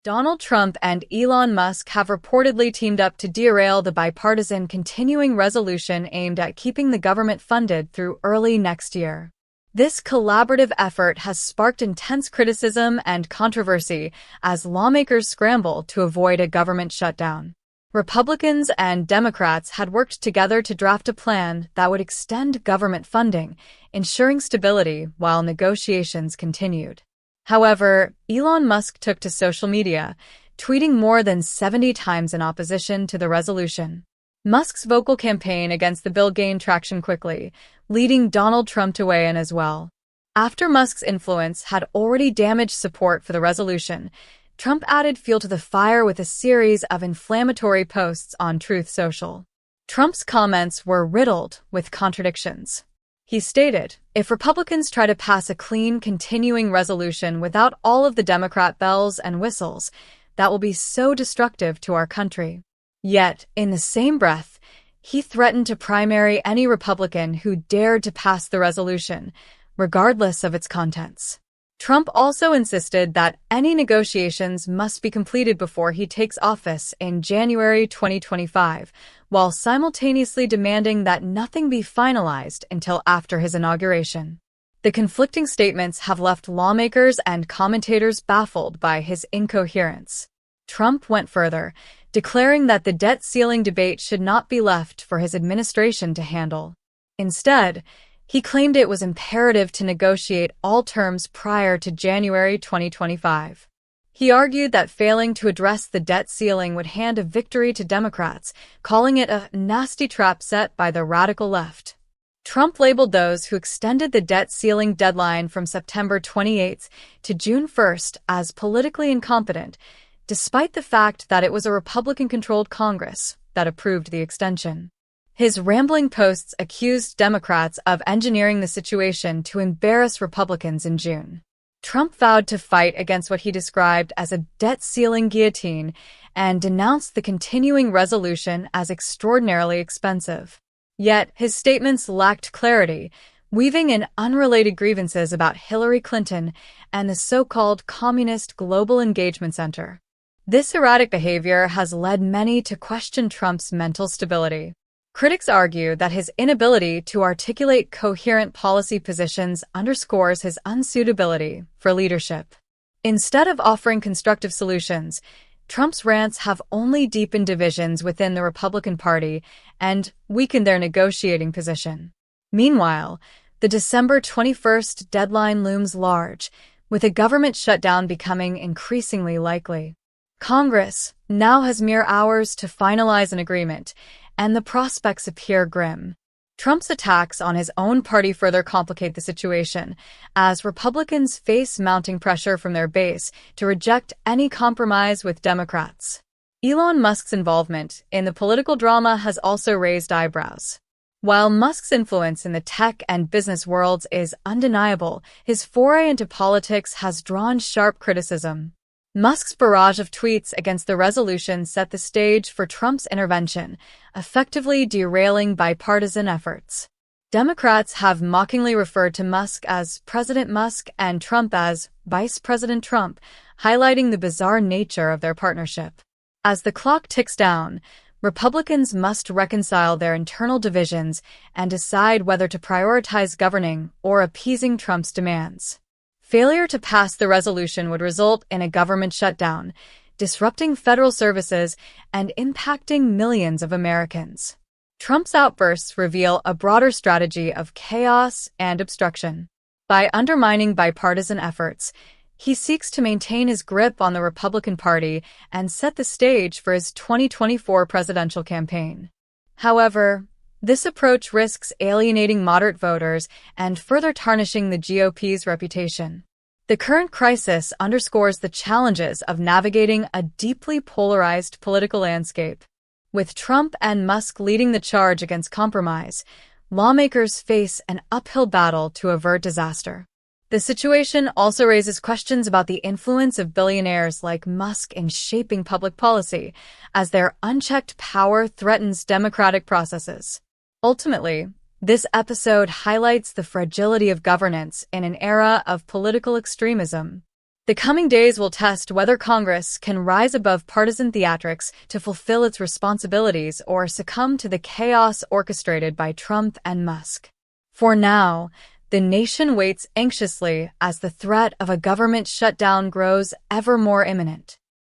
Donald Trump and Elon Musk have reportedly teamed up to derail the bipartisan continuing resolution aimed at keeping the government funded through early next year. This collaborative effort has sparked intense criticism and controversy as lawmakers scramble to avoid a government shutdown. Republicans and Democrats had worked together to draft a plan that would extend government funding, ensuring stability while negotiations continued. However, Elon Musk took to social media, tweeting more than 70 times in opposition to the resolution. Musk's vocal campaign against the bill gained traction quickly, leading Donald Trump to weigh in as well. After Musk's influence had already damaged support for the resolution, Trump added fuel to the fire with a series of inflammatory posts on Truth Social. Trump's comments were riddled with contradictions. He stated, "If Republicans try to pass a clean, continuing resolution without all of the Democrat bells and whistles, that will be so destructive to our country." Yet, in the same breath, he threatened to primary any Republican who dared to pass the resolution, regardless of its contents. Trump also insisted that any negotiations must be completed before he takes office in January 2025, while simultaneously demanding that nothing be finalized until after his inauguration. The conflicting statements have left lawmakers and commentators baffled by his incoherence. Trump went further, declaring that the debt ceiling debate should not be left for his administration to handle. Instead, he claimed it was imperative to negotiate all terms prior to January 2025. He argued that failing to address the debt ceiling would hand a victory to Democrats, calling it a nasty trap set by the radical left. Trump labeled those who extended the debt ceiling deadline from September 28 to June 1 as politically incompetent, despite the fact that it was a Republican-controlled Congress that approved the extension. His rambling posts accused Democrats of engineering the situation to embarrass Republicans in June. Trump vowed to fight against what he described as a debt ceiling guillotine and denounced the continuing resolution as extraordinarily expensive. Yet, his statements lacked clarity, weaving in unrelated grievances about Hillary Clinton and the so-called Communist Global Engagement Center. This erratic behavior has led many to question Trump's mental stability. Critics argue that his inability to articulate coherent policy positions underscores his unsuitability for leadership. Instead of offering constructive solutions, Trump's rants have only deepened divisions within the Republican Party and weakened their negotiating position. Meanwhile, the December 21 deadline looms large, with a government shutdown becoming increasingly likely. Congress now has mere hours to finalize an agreement, and the prospects appear grim. Trump's attacks on his own party further complicate the situation, as Republicans face mounting pressure from their base to reject any compromise with Democrats. Elon Musk's involvement in the political drama has also raised eyebrows. While Musk's influence in the tech and business worlds is undeniable, his foray into politics has drawn sharp criticism. Musk's barrage of tweets against the resolution set the stage for Trump's intervention, effectively derailing bipartisan efforts. Democrats have mockingly referred to Musk as President Musk and Trump as Vice President Trump, highlighting the bizarre nature of their partnership. As the clock ticks down, Republicans must reconcile their internal divisions and decide whether to prioritize governing or appeasing Trump's demands. Failure to pass the resolution would result in a government shutdown, disrupting federal services and impacting millions of Americans. Trump's outbursts reveal a broader strategy of chaos and obstruction. By undermining bipartisan efforts, he seeks to maintain his grip on the Republican Party and set the stage for his 2024 presidential campaign. However, this approach risks alienating moderate voters and further tarnishing the GOP's reputation. The current crisis underscores the challenges of navigating a deeply polarized political landscape. With Trump and Musk leading the charge against compromise, lawmakers face an uphill battle to avert disaster. The situation also raises questions about the influence of billionaires like Musk in shaping public policy, as their unchecked power threatens democratic processes. Ultimately, this episode highlights the fragility of governance in an era of political extremism. The coming days will test whether Congress can rise above partisan theatrics to fulfill its responsibilities or succumb to the chaos orchestrated by Trump and Musk. For now, the nation waits anxiously as the threat of a government shutdown grows ever more imminent.